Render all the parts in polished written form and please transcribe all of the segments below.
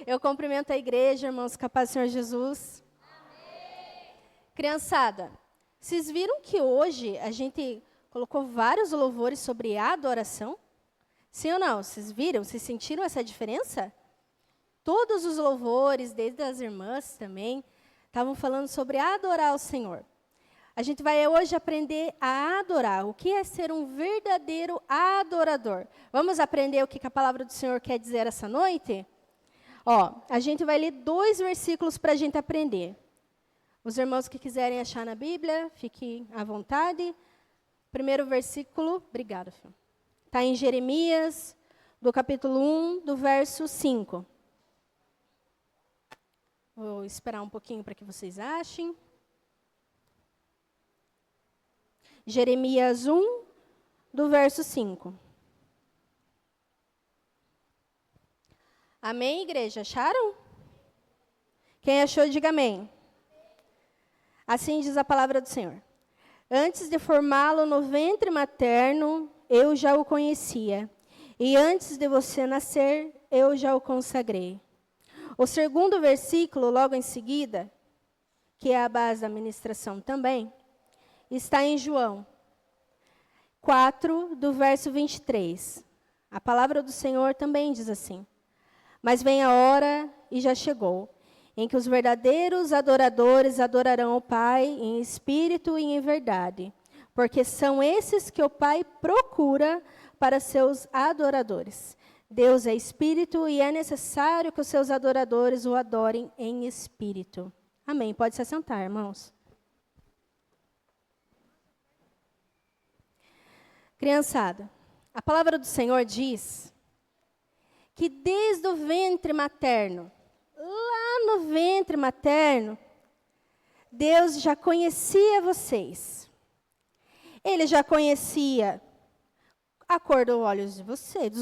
Eu cumprimento a igreja, irmãos, com a paz do Senhor Jesus. Amém. Criançada, vocês viram que hoje a gente colocou vários louvores sobre a adoração? Sim ou não? Vocês viram? Vocês sentiram essa diferença? Todos os louvores, desde as irmãs também, estavam falando sobre adorar o Senhor. A gente vai hoje aprender a adorar. O que é ser um verdadeiro adorador? Vamos aprender o que a palavra do Senhor quer dizer essa noite? A gente vai ler 2 versículos para a gente aprender. Os irmãos que quiserem achar na Bíblia, fiquem à vontade. Primeiro versículo, obrigada, filho. Está em Jeremias, do capítulo 1, do verso 5. Vou esperar um pouquinho para que vocês achem. Jeremias 1, do verso 5. Amém, igreja? Acharam? Quem achou, diga amém. Assim diz a palavra do Senhor. Antes de formá-lo no ventre materno, eu já o conhecia. E antes de você nascer, eu já o consagrei. O segundo versículo, logo em seguida, que é a base da ministração também, está em João 4, do verso 23. A palavra do Senhor também diz assim: Mas vem a hora, e já chegou, em que os verdadeiros adoradores adorarão o Pai em espírito e em verdade, porque são esses que o Pai procura para seus adoradores. Deus é espírito e é necessário que os seus adoradores o adorem em espírito. Amém. Pode se assentar, irmãos. Criançada, a palavra do Senhor diz que desde o ventre materno, lá no ventre materno, Deus já conhecia vocês. Ele já conhecia a cor dos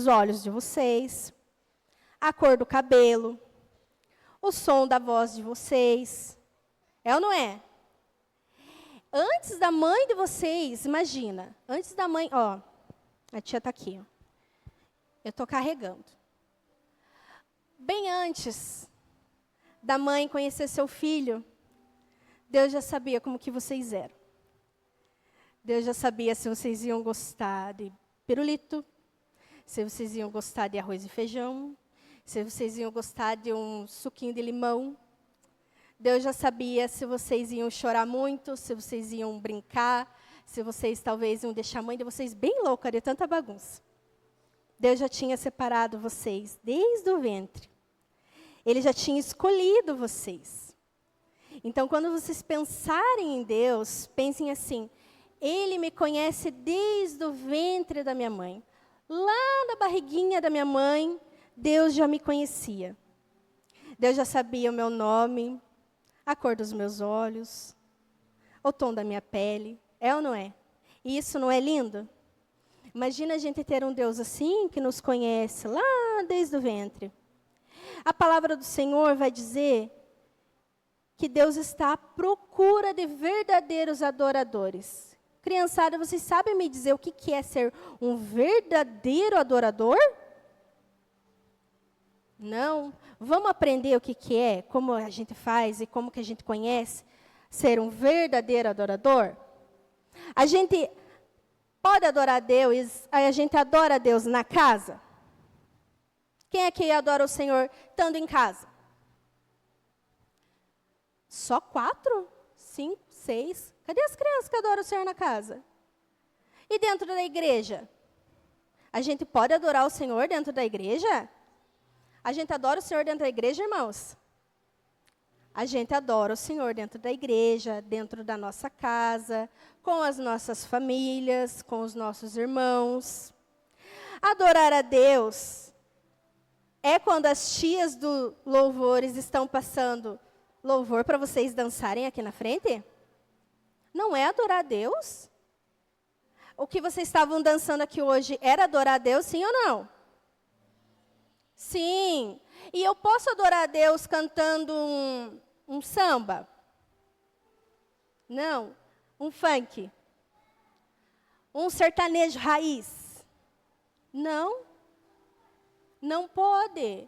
olhos de vocês, a cor do cabelo, o som da voz de vocês. É ou não é? Antes da mãe de vocês, imagina, antes da mãe, a tia está aqui, eu estou carregando. Bem antes da mãe conhecer seu filho, Deus já sabia como que vocês eram. Deus já sabia se vocês iam gostar de pirulito, se vocês iam gostar de arroz e feijão, se vocês iam gostar de um suquinho de limão. Deus já sabia se vocês iam chorar muito, se vocês iam brincar, se vocês talvez iam deixar a mãe de vocês bem louca de tanta bagunça. Deus já tinha separado vocês desde o ventre. Ele já tinha escolhido vocês. Então, quando vocês pensarem em Deus, pensem assim: Ele me conhece desde o ventre da minha mãe. Lá na barriguinha da minha mãe, Deus já me conhecia. Deus já sabia o meu nome, a cor dos meus olhos, o tom da minha pele. É ou não é? E isso não é lindo? Imagina a gente ter um Deus assim, que nos conhece lá desde o ventre. A palavra do Senhor vai dizer que Deus está à procura de verdadeiros adoradores. Criançada, vocês sabem me dizer o que é ser um verdadeiro adorador? Não? Vamos aprender o que é, como a gente faz e como que a gente conhece ser um verdadeiro adorador? A gente pode adorar a Deus, a gente adora a Deus na casa? Quem é que adora o Senhor estando em casa? Só 4, 5, 6. Cadê as crianças que adoram o Senhor na casa? E dentro da igreja? A gente pode adorar o Senhor dentro da igreja? A gente adora o Senhor dentro da igreja, irmãos? A gente adora o Senhor dentro da igreja, dentro da nossa casa, com as nossas famílias, com os nossos irmãos. Adorar a Deus é quando as tias do louvores estão passando louvor para vocês dançarem aqui na frente? Não é adorar a Deus? O que vocês estavam dançando aqui hoje era adorar a Deus, sim ou não? Sim. E eu posso adorar a Deus cantando um samba? Não. Um funk? Um sertanejo raiz? Não. Não pode.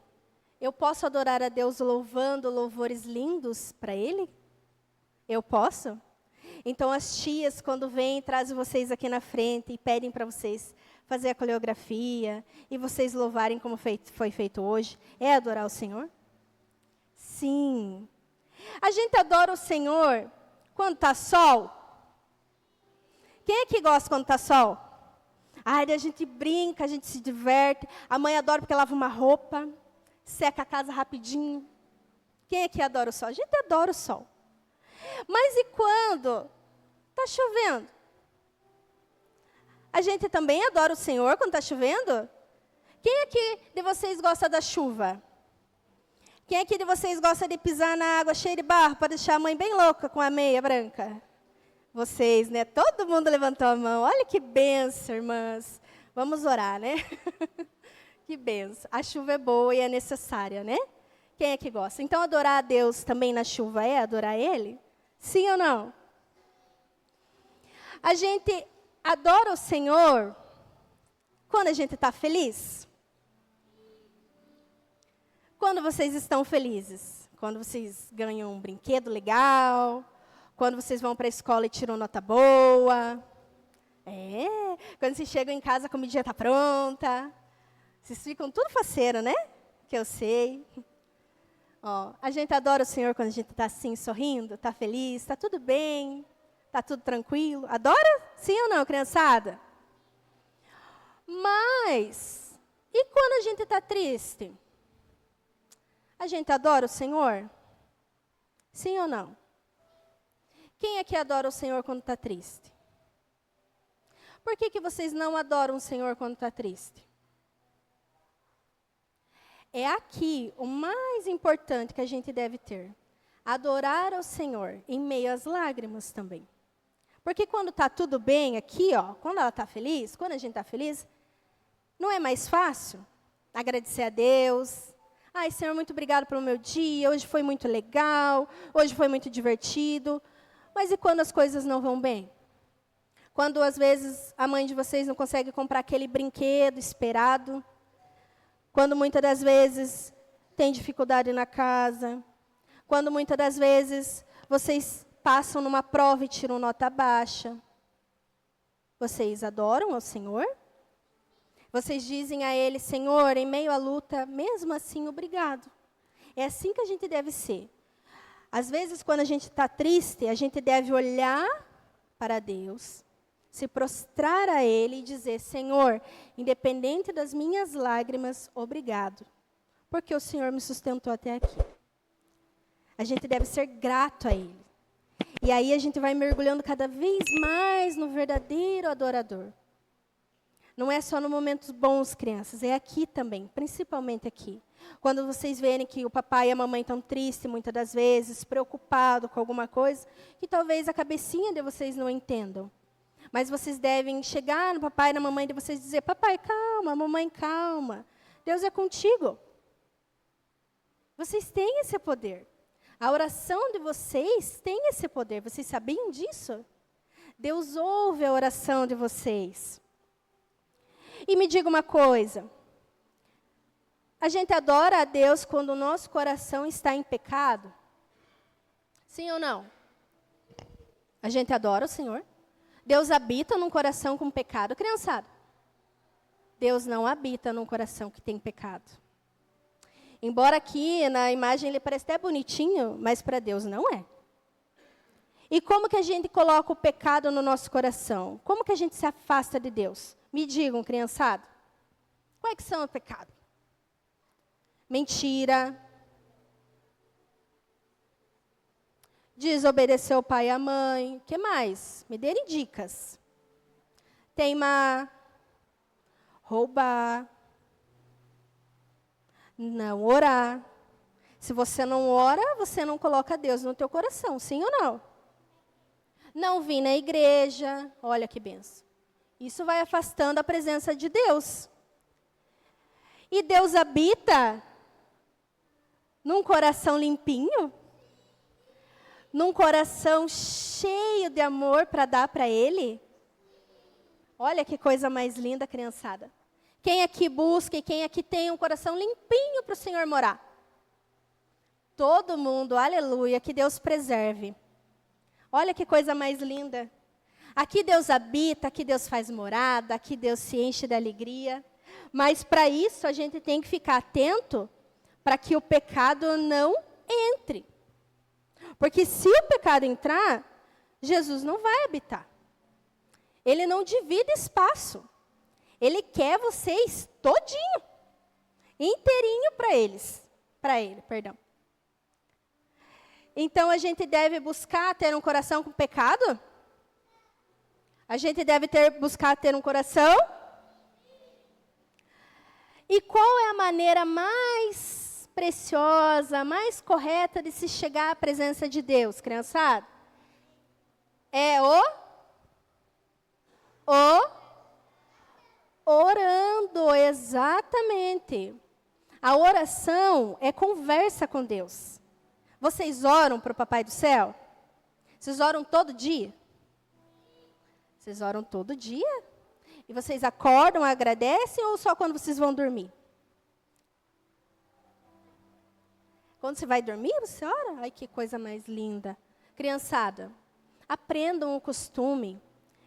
Eu posso adorar a Deus louvando louvores lindos para Ele? Eu posso? Então, as tias, quando vêm, trazem vocês aqui na frente e pedem para vocês fazer a coreografia e vocês louvarem como foi feito hoje, é adorar o Senhor? Sim. A gente adora o Senhor quando está sol. Quem é que gosta quando está sol? Ai, a gente brinca, a gente se diverte. A mãe adora porque lava uma roupa, seca a casa rapidinho. Quem é que adora o sol? A gente adora o sol. Mas e quando está chovendo? A gente também adora o Senhor quando está chovendo? Quem aqui de vocês gosta da chuva? Quem aqui de vocês gosta de pisar na água cheia de barro para deixar a mãe bem louca com a meia branca? Vocês, né? Todo mundo levantou a mão. Olha que benção, irmãs. Vamos orar, né? Que benção. A chuva é boa e é necessária, né? Quem é que gosta? Então, adorar a Deus também na chuva é adorar Ele? Sim ou não? A gente adora o Senhor quando a gente está feliz? Quando vocês estão felizes? Quando vocês ganham um brinquedo legal? Quando vocês vão para a escola e tiram nota boa? Quando vocês chegam em casa, a comidinha está pronta? Vocês ficam tudo faceiro, né? Que eu sei. Ó, a gente adora o Senhor quando a gente está assim, sorrindo, está feliz, está tudo bem, está tudo tranquilo. Adora? Sim ou não, criançada? Mas, e quando a gente está triste? A gente adora o Senhor? Sim ou não? Quem é que adora o Senhor quando está triste? Por que vocês não adoram o Senhor quando está triste? É aqui o mais importante que a gente deve ter. Adorar ao Senhor em meio às lágrimas também. Porque quando está tudo bem aqui, ó, quando ela está feliz, quando a gente está feliz, não é mais fácil agradecer a Deus. Ai, Senhor, muito obrigado pelo meu dia, hoje foi muito legal, hoje foi muito divertido. Mas e quando as coisas não vão bem? Quando, às vezes, a mãe de vocês não consegue comprar aquele brinquedo esperado? Quando, muitas das vezes, tem dificuldade na casa? Quando, muitas das vezes, vocês passam numa prova e tiram nota baixa? Vocês adoram ao Senhor? Vocês dizem a Ele, Senhor, em meio à luta, mesmo assim, obrigado. É assim que a gente deve ser. Às vezes, quando a gente está triste, a gente deve olhar para Deus, se prostrar a Ele e dizer, Senhor, independente das minhas lágrimas, obrigado, porque o Senhor me sustentou até aqui. A gente deve ser grato a Ele. E aí a gente vai mergulhando cada vez mais no verdadeiro adorador. Não é só nos momentos bons, crianças, é aqui também, principalmente aqui. Quando vocês verem que o papai e a mamãe estão tristes, muitas das vezes, preocupados com alguma coisa, que talvez a cabecinha de vocês não entendam. Mas vocês devem chegar no papai e na mamãe de vocês e dizer, papai, calma, mamãe, calma. Deus é contigo. Vocês têm esse poder. A oração de vocês tem esse poder. Vocês sabiam disso? Deus ouve a oração de vocês. E me diga uma coisa. A gente adora a Deus quando o nosso coração está em pecado? Sim ou não? A gente adora o Senhor? Deus habita num coração com pecado, criançada? Deus não habita num coração que tem pecado. Embora aqui na imagem ele pareça até bonitinho, mas para Deus não é. E como que a gente coloca o pecado no nosso coração? Como que a gente se afasta de Deus? Me digam, criançada. Quais que são o pecado? Mentira. Desobedecer o pai e a mãe. O que mais? Me derem dicas. Teimar. Roubar. Não orar. Se você não ora, você não coloca Deus no teu coração, sim ou não? Não vir na igreja. Olha que benção. Isso vai afastando a presença de Deus. E Deus habita num coração limpinho? Num coração cheio de amor para dar para Ele? Olha que coisa mais linda, criançada. Quem aqui busca e quem aqui tem um coração limpinho para o Senhor morar? Todo mundo, aleluia, que Deus preserve. Olha que coisa mais linda. Aqui Deus habita, aqui Deus faz morada, aqui Deus se enche de alegria. Mas para isso a gente tem que ficar atento para que o pecado não entre. Porque se o pecado entrar, Jesus não vai habitar. Ele não divide espaço. Ele quer vocês todinho, inteirinho para ele, perdão. Então a gente deve buscar ter um coração com pecado? A gente deve buscar ter um coração? E qual é a maneira mais preciosa, mais correta de se chegar à presença de Deus, criançada? É orando, exatamente. A oração é conversa com Deus. Vocês oram para o Papai do Céu? Vocês oram todo dia? Vocês oram todo dia? E vocês acordam, agradecem ou só quando vocês vão dormir? Quando você vai dormir, você ora? Ai, que coisa mais linda. Criançada, aprendam o costume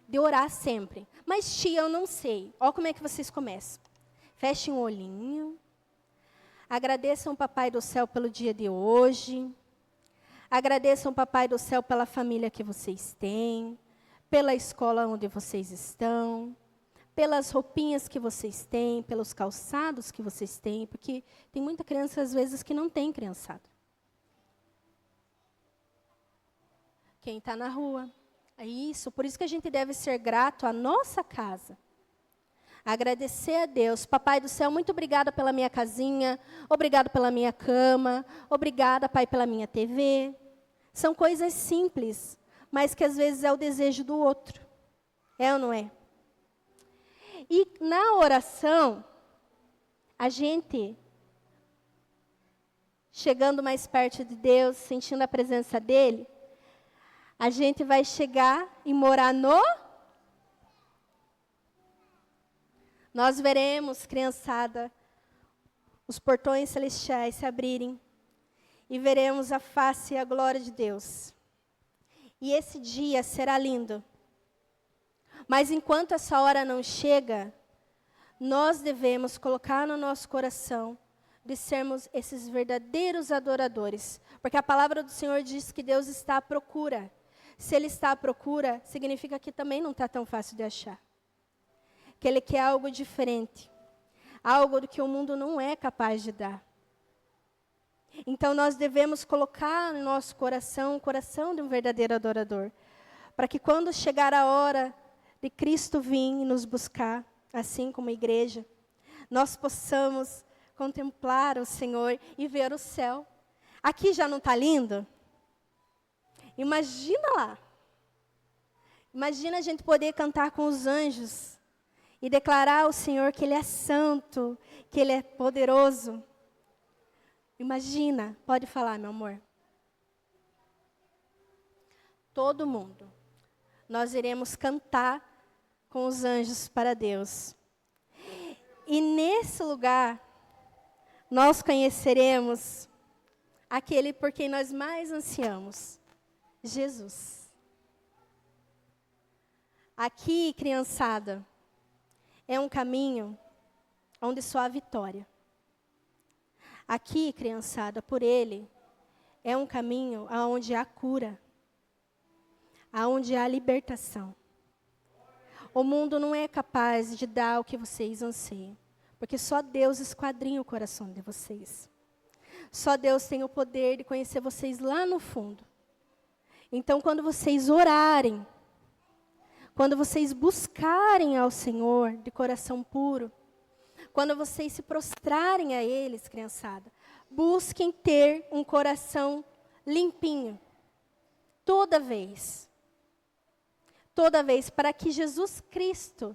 de orar sempre. Mas, tia, eu não sei. Olha como é que vocês começam. Fechem um olhinho. Agradeçam o Papai do Céu pelo dia de hoje. Agradeçam o Papai do Céu pela família que vocês têm, pela escola onde vocês estão, pelas roupinhas que vocês têm, pelos calçados que vocês têm, porque tem muita criança, às vezes, que não tem criançada. Quem está na rua. É isso, por isso que a gente deve ser grato à nossa casa. Agradecer a Deus. Papai do Céu, muito obrigada pela minha casinha, obrigado pela minha cama, obrigada, Pai, pela minha TV. São coisas simples, mas que às vezes é o desejo do outro. É ou não é? E na oração, a gente, chegando mais perto de Deus, sentindo a presença dEle, a gente vai chegar e morar no... Nós veremos, criançada, os portões celestiais se abrirem e veremos a face e a glória de Deus. E esse dia será lindo. Mas enquanto essa hora não chega, nós devemos colocar no nosso coração de sermos esses verdadeiros adoradores. Porque a palavra do Senhor diz que Deus está à procura. Se Ele está à procura, significa que também não está tão fácil de achar. Que Ele quer algo diferente. Algo do que o mundo não é capaz de dar. Então, nós devemos colocar no nosso coração o coração de um verdadeiro adorador. Para que quando chegar a hora de Cristo vir e nos buscar, assim como a igreja, nós possamos contemplar o Senhor e ver o céu. Aqui já não está lindo? Imagina lá. Imagina a gente poder cantar com os anjos e declarar ao Senhor que Ele é santo, que Ele é poderoso. Imagina, pode falar, meu amor. Todo mundo. Nós iremos cantar com os anjos para Deus. E nesse lugar, nós conheceremos aquele por quem nós mais ansiamos, Jesus. Aqui, criançada, é um caminho onde só há vitória. Aqui, criançada, por Ele, é um caminho onde há cura, onde há libertação. O mundo não é capaz de dar o que vocês anseiam, porque só Deus esquadrinha o coração de vocês. Só Deus tem o poder de conhecer vocês lá no fundo. Então, quando vocês orarem, quando vocês buscarem ao Senhor de coração puro, quando vocês se prostrarem a eles, criançada, busquem ter um coração limpinho. Toda vez, para que Jesus Cristo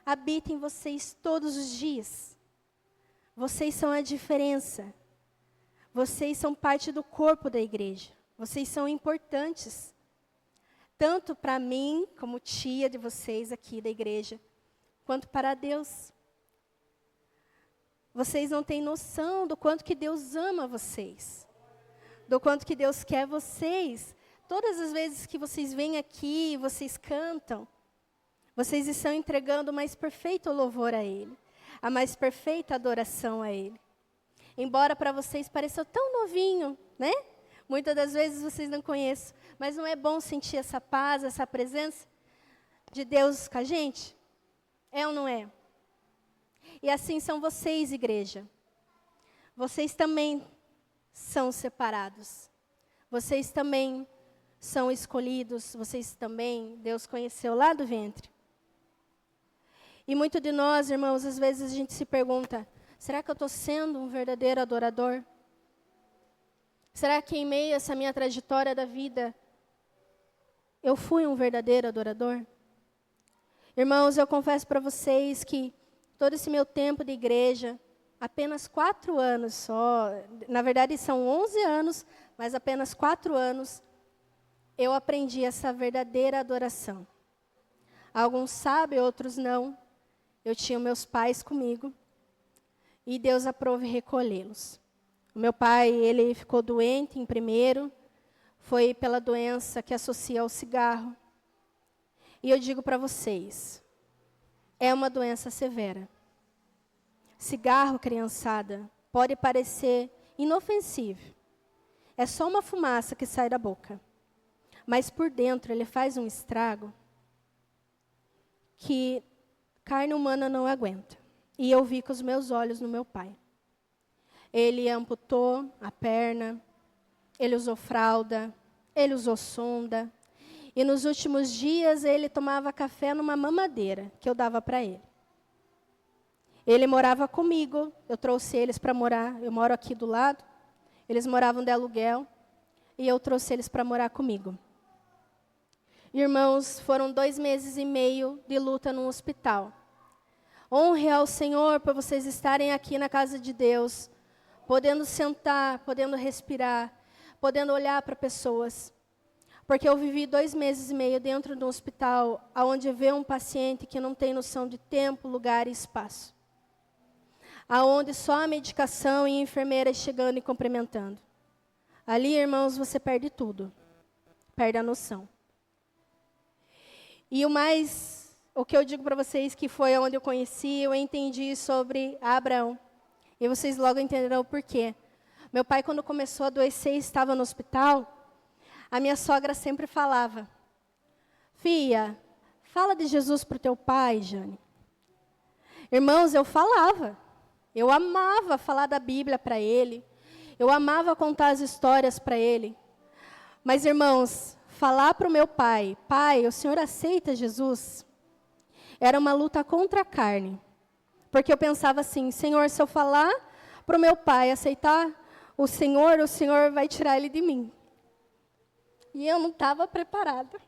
habite em vocês todos os dias. Vocês são a diferença. Vocês são parte do corpo da igreja. Vocês são importantes. Tanto para mim, como tia de vocês aqui da igreja, quanto para Deus. Vocês não têm noção do quanto que Deus ama vocês. do quanto que Deus quer vocês. Todas as vezes que vocês vêm aqui, vocês cantam, vocês estão entregando o mais perfeito louvor a Ele, a mais perfeita adoração a Ele. Embora para vocês pareça tão novinho, né? Muitas das vezes vocês não conhecem, mas não é bom sentir essa paz, essa presença de Deus com a gente? É ou não é? E assim são vocês, igreja. Vocês também são separados. Vocês também são escolhidos. Vocês também, Deus conheceu lá do ventre. E muito de nós, irmãos, às vezes a gente se pergunta, será que eu estou sendo um verdadeiro adorador? Será que em meio a essa minha trajetória da vida, eu fui um verdadeiro adorador? Irmãos, eu confesso para vocês que todo esse meu tempo de igreja, apenas 4 anos só, na verdade são 11 anos, mas apenas 4 anos, eu aprendi essa verdadeira adoração. Alguns sabem, outros não. Eu tinha meus pais comigo e Deus aprove recolhê-los. O meu pai, ele ficou doente em primeiro, foi pela doença que associa ao cigarro. E eu digo para vocês, é uma doença severa. Cigarro, criançada, pode parecer inofensivo. É só uma fumaça que sai da boca. Mas por dentro ele faz um estrago que carne humana não aguenta. E eu vi com os meus olhos no meu pai. Ele amputou a perna, ele usou fralda, ele usou sonda. E nos últimos dias ele tomava café numa mamadeira que eu dava para ele. Ele morava comigo, eu trouxe eles para morar, eu moro aqui do lado. Eles moravam de aluguel e eu trouxe eles para morar comigo. Irmãos, foram 2 meses e meio de luta no hospital. Honre ao Senhor por vocês estarem aqui na casa de Deus, podendo sentar, podendo respirar, podendo olhar para pessoas. Porque eu vivi 2 meses e meio dentro de um hospital, onde vê um paciente que não tem noção de tempo, lugar e espaço. Aonde só a medicação e a enfermeira chegando e cumprimentando. Ali, irmãos, você perde tudo. Perde a noção. E o que eu digo para vocês, que foi onde eu conheci, eu entendi sobre Abraão. E vocês logo entenderão o porquê. Meu pai, quando começou a adoecer e estava no hospital, a minha sogra sempre falava, filha, fala de Jesus para o teu pai, Jane. Irmãos, eu falava. Eu amava falar da Bíblia para ele. Eu amava contar as histórias para ele. Mas, irmãos, falar para o meu pai, pai, o senhor aceita Jesus? Era uma luta contra a carne. Porque eu pensava assim, Senhor, se eu falar para o meu pai aceitar o Senhor vai tirar ele de mim. E eu não estava preparada.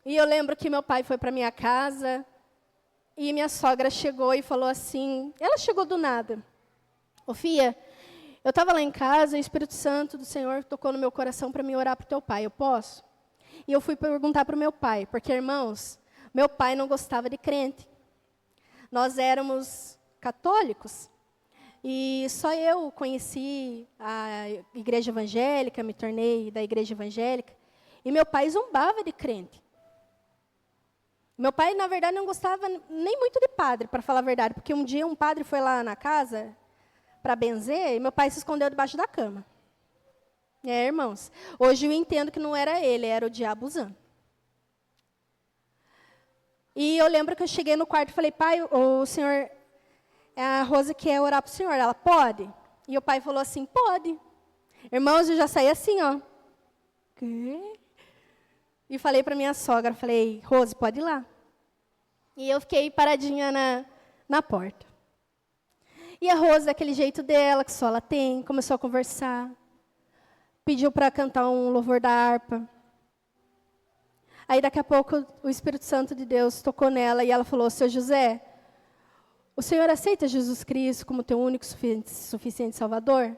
E eu lembro que meu pai foi para minha casa e minha sogra chegou e falou assim, ela chegou do nada. Ô filha, eu estava lá em casa e o Espírito Santo do Senhor tocou no meu coração para me orar para o teu pai, eu posso? E eu fui perguntar para o meu pai, porque, irmãos, meu pai não gostava de crente. Nós éramos católicos. E só eu conheci a igreja evangélica, me tornei da igreja evangélica. E meu pai zombava de crente. Meu pai, na verdade, não gostava nem muito de padre, para falar a verdade. Porque um dia um padre foi lá na casa para benzer e meu pai se escondeu debaixo da cama. Irmãos, hoje eu entendo que não era ele, era o diabo usando. E eu lembro que eu cheguei no quarto e falei, pai, o senhor, a Rosa quer orar para o senhor, ela pode? E o pai falou assim, pode. Irmãos, eu já saí assim, ó. Quê? E falei para minha sogra, falei, Rose, pode ir lá. E eu fiquei paradinha na porta. E a Rose, daquele jeito dela, que só ela tem, começou a conversar. Pediu para cantar um louvor da harpa. Aí, daqui a pouco, o Espírito Santo de Deus tocou nela e ela falou, seu José, o senhor aceita Jesus Cristo como teu único suficiente Salvador?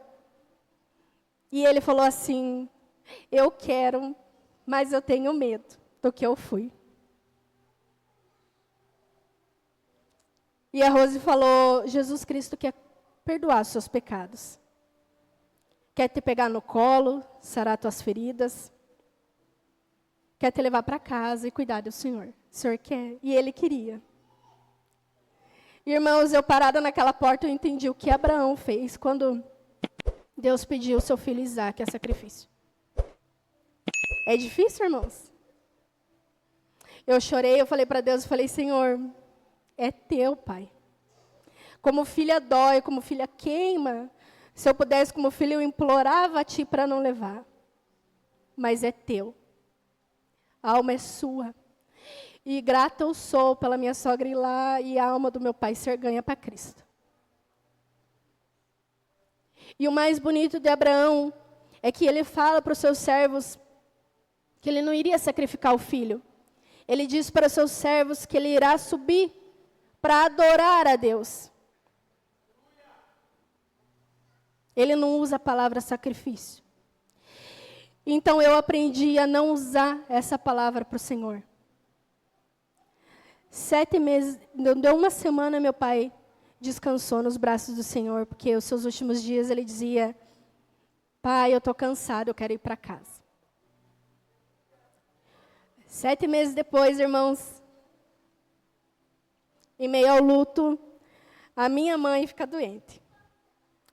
E ele falou assim, eu quero, mas eu tenho medo do que eu fui. E a Rose falou, Jesus Cristo quer perdoar os seus pecados. quer te pegar no colo, sarar tuas feridas, quer te levar para casa e cuidar do Senhor. O Senhor quer, e Ele queria. Irmãos, eu parada naquela porta, eu entendi o que Abraão fez quando Deus pediu o seu filho Isaque a sacrifício. É difícil, irmãos? Eu chorei, eu falei para Deus, eu falei, Senhor, é teu, Pai. Como filha dói, como filha queima. Se eu pudesse, como filha, eu implorava a Ti para não levar. Mas é teu. A alma é sua. E grata eu sou pela minha sogra ir lá e a alma do meu pai ser ganha para Cristo. E o mais bonito de Abraão é que ele fala para os seus servos que ele não iria sacrificar o filho. Ele diz para os seus servos que ele irá subir para adorar a Deus. Ele não usa a palavra sacrifício. Então eu aprendi a não usar essa palavra para o Senhor. 7 meses, deu uma semana, meu pai descansou nos braços do Senhor, porque os seus últimos dias ele dizia, pai, eu estou cansado, eu quero ir para casa. 7 meses depois, irmãos, em meio ao luto, a minha mãe fica doente.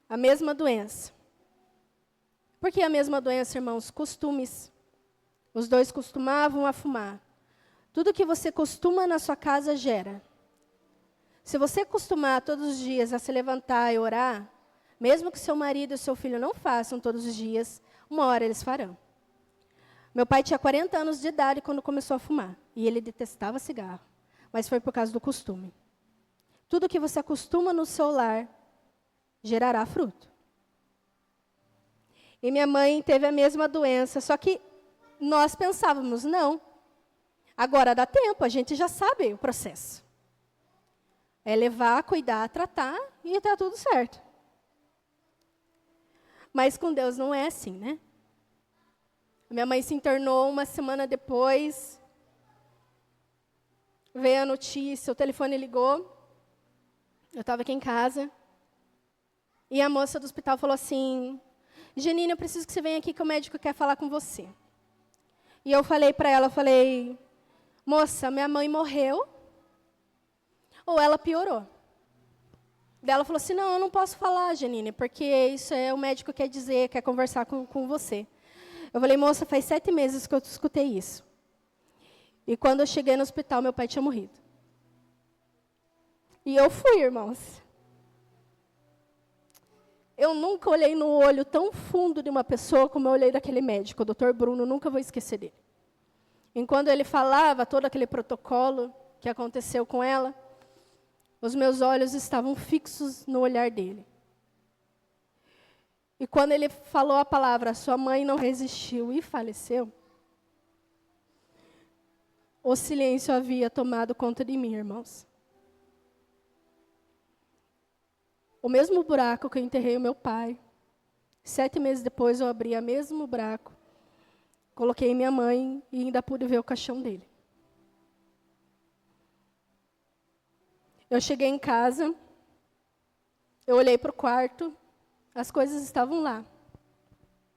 A mesma doença. Por que a mesma doença, irmãos? Costumes. Os dois costumavam a fumar. Tudo que você costuma na sua casa gera. Se você costumar todos os dias a se levantar e orar, mesmo que seu marido e seu filho não façam todos os dias, uma hora eles farão. Meu pai tinha 40 anos de idade quando começou a fumar. E ele detestava cigarro. Mas foi por causa do costume. Tudo que você acostuma no seu lar gerará fruto. E minha mãe teve a mesma doença, só que nós pensávamos, não. Agora dá tempo, a gente já sabe o processo. É levar, cuidar, tratar e está tudo certo. Mas com Deus não é assim, né? Minha mãe se internou uma semana depois. Veio a notícia, o telefone ligou. Eu estava aqui em casa. E a moça do hospital falou assim, Janine, eu preciso que você venha aqui que o médico quer falar com você. E eu falei para ela, moça, minha mãe morreu ou ela piorou? Daí ela falou assim, não, eu não posso falar, Janine, porque isso é o médico quer dizer, quer conversar com você. Eu falei, moça, faz 7 meses que eu escutei isso. E quando eu cheguei no hospital, meu pai tinha morrido. E eu fui, irmãos. Eu nunca olhei no olho tão fundo de uma pessoa como eu olhei daquele médico, o Dr. Bruno, nunca vou esquecer dele. Enquanto ele falava todo aquele protocolo que aconteceu com ela, os meus olhos estavam fixos no olhar dele. E quando ele falou a palavra, sua mãe não resistiu e faleceu, o silêncio havia tomado conta de mim, irmãos. O mesmo buraco que eu enterrei o meu pai, 7 meses depois eu abri o mesmo buraco, coloquei minha mãe e ainda pude ver o caixão dele. Eu cheguei em casa, eu olhei para o quarto, as coisas estavam lá,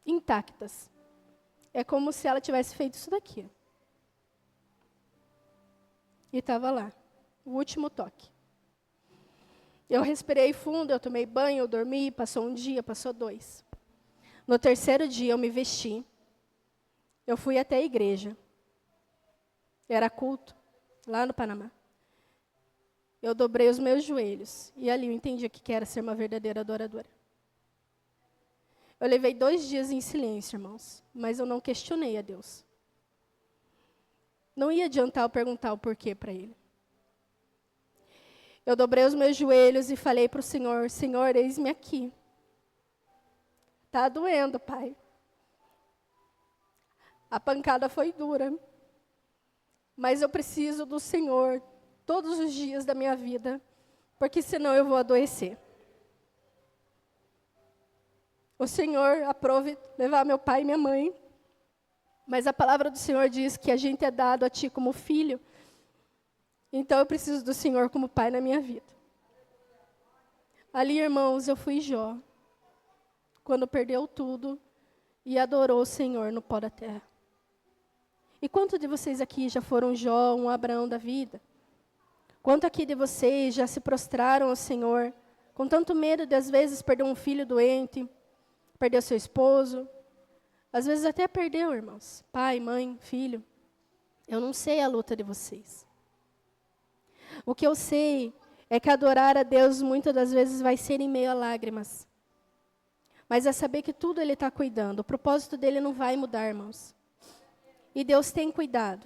intactas. É como se ela tivesse feito isso daqui. E estava lá, o último toque. Eu respirei fundo, eu tomei banho, eu dormi, passou um dia, passou 2. No 3º dia eu me vesti, eu fui até a igreja. Era culto, lá no Panamá. Eu dobrei os meus joelhos, e ali eu entendi o que era ser uma verdadeira adoradora. Eu levei 2 dias em silêncio, irmãos, mas eu não questionei a Deus. Não ia adiantar eu perguntar o porquê para Ele. Eu dobrei os meus joelhos e falei para o Senhor, Senhor, eis-me aqui. Está doendo, Pai. A pancada foi dura. Mas eu preciso do Senhor todos os dias da minha vida, porque senão eu vou adoecer. O Senhor aprove levar meu pai e minha mãe, mas a palavra do Senhor diz que a gente é dado a Ti como filho, então eu preciso do Senhor como pai na minha vida. Ali, irmãos, eu fui Jó, quando perdeu tudo e adorou o Senhor no pó da terra. E quantos de vocês aqui já foram Jó, um Abraão da vida? Quanto aqui de vocês já se prostraram ao Senhor, com tanto medo de, às vezes, perder um filho doente, perder seu esposo? Às vezes até perdeu, irmãos. Pai, mãe, filho. Eu não sei a luta de vocês. O que eu sei é que adorar a Deus muitas das vezes vai ser em meio a lágrimas. Mas é saber que tudo Ele está cuidando. O propósito dEle não vai mudar, irmãos. E Deus tem cuidado.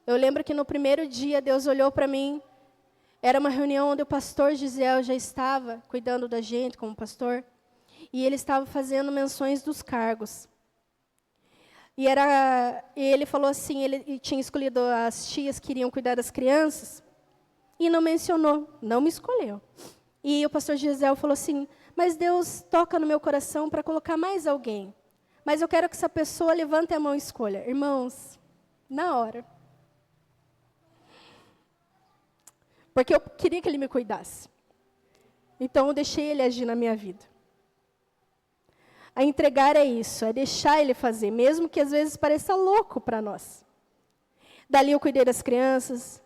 Eu lembro que no primeiro dia Deus olhou para mim. Era uma reunião onde o pastor Gisel já estava cuidando da gente como pastor. E ele estava fazendo menções dos cargos. E ele falou assim, ele tinha escolhido as tias que iriam cuidar das crianças. E não mencionou, não me escolheu. E o pastor Gisel falou assim, mas Deus toca no meu coração para colocar mais alguém. Mas eu quero que essa pessoa levante a mão e escolha. Irmãos, na hora. Porque eu queria que ele me cuidasse. Então eu deixei ele agir na minha vida. A entregar é isso, é deixar ele fazer, mesmo que às vezes pareça louco para nós. Dali eu cuidei das crianças,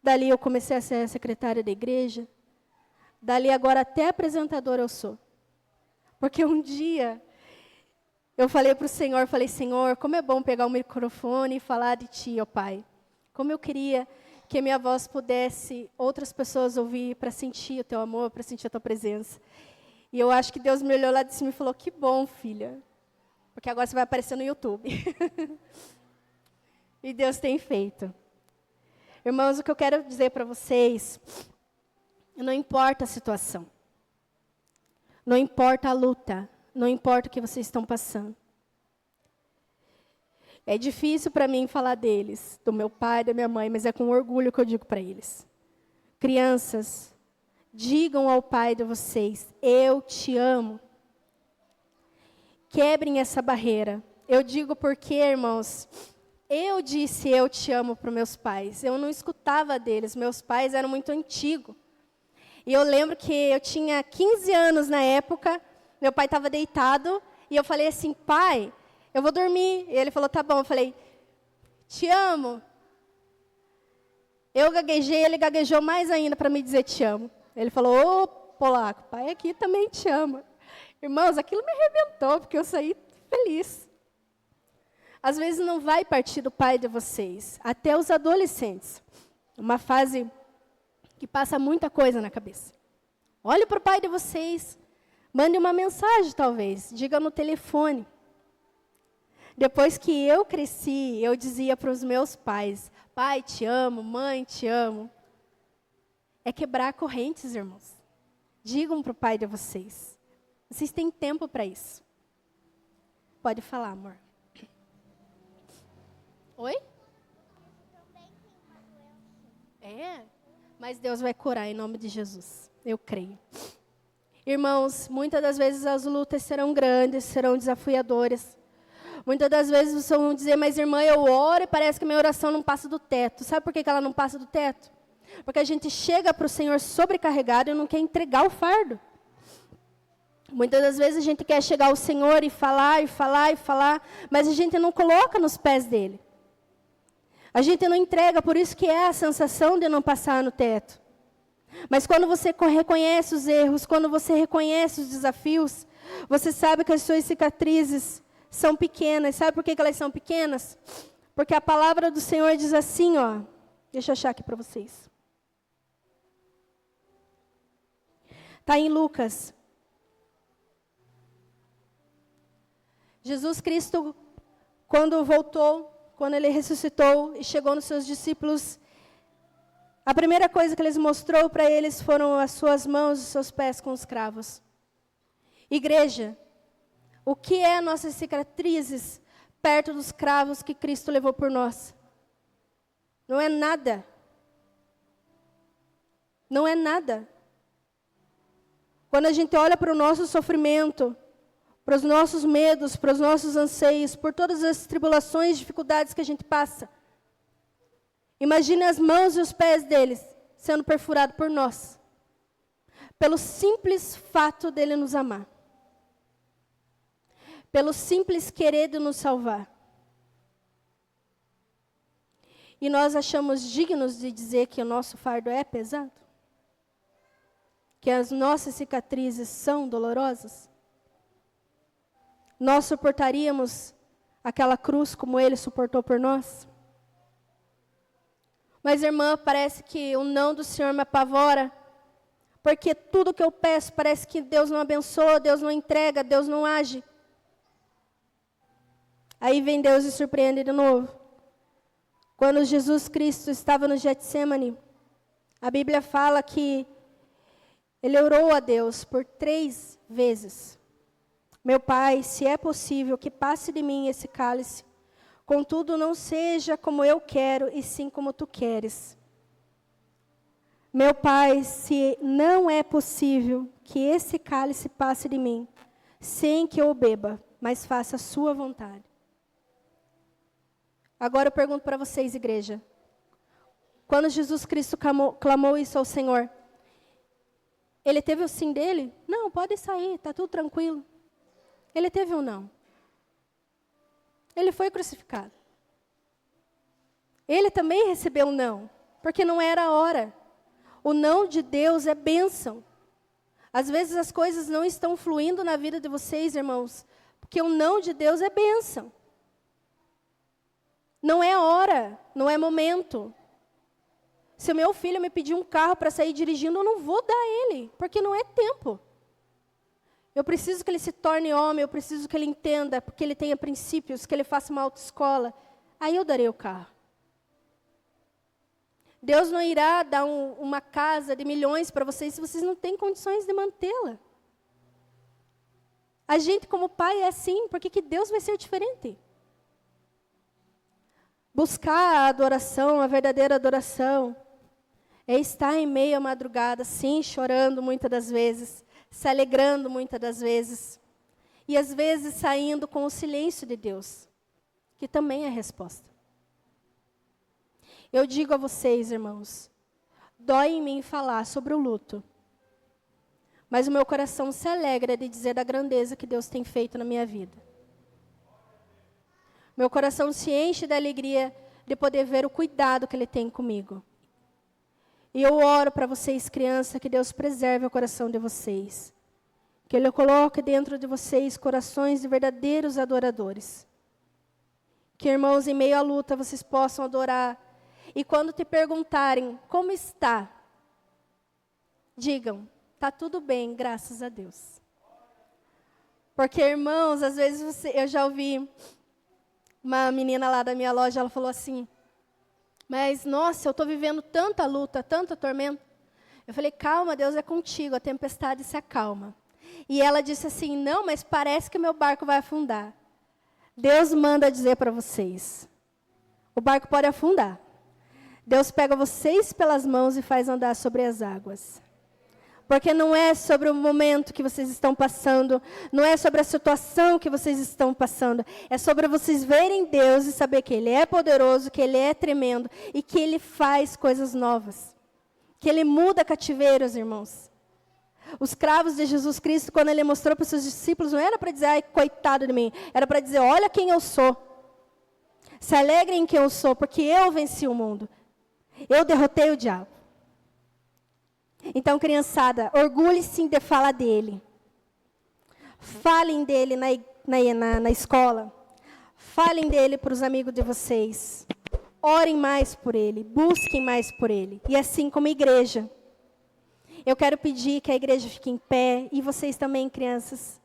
dali eu comecei a ser secretária da igreja, dali agora até apresentadora eu sou. Porque um dia eu falei para o Senhor, Senhor, como é bom pegar o microfone e falar de Ti, ó Pai. Como eu queria que a minha voz pudesse outras pessoas ouvir para sentir o Teu amor, para sentir a Tua presença. E eu acho que Deus me olhou lá de cima e falou, que bom, filha. Porque agora você vai aparecer no YouTube. E Deus tem feito. Irmãos, o que eu quero dizer para vocês, não importa a situação. Não importa a luta. Não importa o que vocês estão passando. É difícil para mim falar deles, do meu pai, da minha mãe, mas é com orgulho que eu digo para eles. Crianças, digam ao pai de vocês, eu te amo. Quebrem essa barreira. Eu digo porque, irmãos, eu disse eu te amo para os meus pais. Eu não escutava deles, meus pais eram muito antigos. E eu lembro que eu tinha 15 anos na época, meu pai estava deitado, e eu falei assim, pai, eu vou dormir. E ele falou, tá bom. Eu falei, te amo. Eu gaguejei, ele gaguejou mais ainda para me dizer te amo. Ele falou, ô, polaco, pai aqui também te ama. Irmãos, aquilo me arrebentou, porque eu saí feliz. Às vezes não vai partir do pai de vocês, até os adolescentes. Uma fase que passa muita coisa na cabeça. Olhe para o pai de vocês, mande uma mensagem talvez, diga no telefone. Depois que eu cresci, eu dizia para os meus pais, pai, te amo, mãe, te amo. É quebrar correntes, irmãos. Digam para o pai de vocês. Vocês têm tempo para isso. Pode falar, amor. Oi? É? Mas Deus vai curar em nome de Jesus. Eu creio. Irmãos, muitas das vezes as lutas serão grandes, serão desafiadoras. Muitas das vezes vocês vão dizer, mas irmã, eu oro e parece que minha oração não passa do teto. Sabe por que ela não passa do teto? Porque a gente chega para o Senhor sobrecarregado e não quer entregar o fardo. Muitas das vezes a gente quer chegar ao Senhor e falar, e falar, e falar, mas a gente não coloca nos pés dEle. A gente não entrega, por isso que é a sensação de não passar no teto. Mas quando você reconhece os erros, quando você reconhece os desafios, você sabe que as suas cicatrizes são pequenas. Sabe por que elas são pequenas? Porque a palavra do Senhor diz assim, ó. Deixa eu achar aqui para vocês. Está em Lucas. Jesus Cristo, quando voltou, quando Ele ressuscitou e chegou nos seus discípulos, a primeira coisa que Ele mostrou para eles foram as suas mãos e os seus pés com os cravos. Igreja, o que é nossas cicatrizes perto dos cravos que Cristo levou por nós? Não é nada. Não é nada. Quando a gente olha para o nosso sofrimento, para os nossos medos, para os nossos anseios, por todas as tribulações, dificuldades que a gente passa, imagine as mãos e os pés deles sendo perfurados por nós, pelo simples fato dele nos amar. pelo simples querer de nos salvar. E nós achamos dignos de dizer que o nosso fardo é pesado? Que as nossas cicatrizes são dolorosas? Nós suportaríamos aquela cruz como Ele suportou por nós? Mas, irmã, parece que o não do Senhor me apavora, porque tudo que eu peço parece que Deus não abençoa, Deus não entrega, Deus não age. Aí vem Deus e surpreende de novo. Quando Jesus Cristo estava no Getsemane, a Bíblia fala que Ele orou a Deus por 3 vezes. Meu Pai, se é possível que passe de mim esse cálice, contudo não seja como eu quero, e sim como tu queres. Meu Pai, se não é possível que esse cálice passe de mim, sem que eu o beba, mas faça a sua vontade. Agora eu pergunto para vocês, igreja. Quando Jesus Cristo clamou isso ao Senhor, Ele teve o sim dele? Não, pode sair, está tudo tranquilo. Ele teve um não. Ele foi crucificado. Ele também recebeu um não, porque não era a hora. O não de Deus é bênção. Às vezes as coisas não estão fluindo na vida de vocês, irmãos, porque o não de Deus é bênção. Não é hora, não é momento. Se o meu filho me pedir um carro para sair dirigindo, eu não vou dar ele, porque não é tempo. Eu preciso que ele se torne homem, eu preciso que ele entenda, porque ele tenha princípios, que ele faça uma autoescola. Aí eu darei o carro. Deus não irá dar uma casa de milhões para vocês se vocês não têm condições de mantê-la. A gente como pai é assim, por que Deus vai ser diferente? Buscar a adoração, a verdadeira adoração, é estar em meio à madrugada, sim, chorando muitas das vezes, se alegrando muitas das vezes, e às vezes saindo com o silêncio de Deus, que também é resposta. Eu digo a vocês, irmãos, dói em mim falar sobre o luto, mas o meu coração se alegra de dizer da grandeza que Deus tem feito na minha vida. Meu coração se enche de alegria de poder ver o cuidado que Ele tem comigo. E eu oro para vocês, crianças, que Deus preserve o coração de vocês. Que Ele coloque dentro de vocês corações de verdadeiros adoradores. Que, irmãos, em meio à luta, vocês possam adorar. E quando te perguntarem, como está? Digam, está tudo bem, graças a Deus. Porque, irmãos, às vezes eu já ouvi uma menina lá da minha loja, ela falou assim, mas, nossa, eu estou vivendo tanta luta, tanta tormenta. Eu falei, calma, Deus é contigo, a tempestade se acalma. E ela disse assim, não, mas parece que meu barco vai afundar. Deus manda dizer para vocês, o barco pode afundar. Deus pega vocês pelas mãos e faz andar sobre as águas. Porque não é sobre o momento que vocês estão passando, não é sobre a situação que vocês estão passando, é sobre vocês verem Deus e saber que Ele é poderoso, que Ele é tremendo e que Ele faz coisas novas. Que Ele muda cativeiros, irmãos. Os cravos de Jesus Cristo, quando Ele mostrou para os seus discípulos, não era para dizer, ai, coitado de mim, era para dizer, olha quem eu sou. Se alegrem em quem eu sou, porque eu venci o mundo. Eu derrotei o diabo. Então, criançada, orgulhe-se de falar dele. Falem dele na escola. Falem dele para os amigos de vocês. Orem mais por ele. Busquem mais por ele. E assim como igreja, eu quero pedir que a igreja fique em pé. E vocês também, crianças.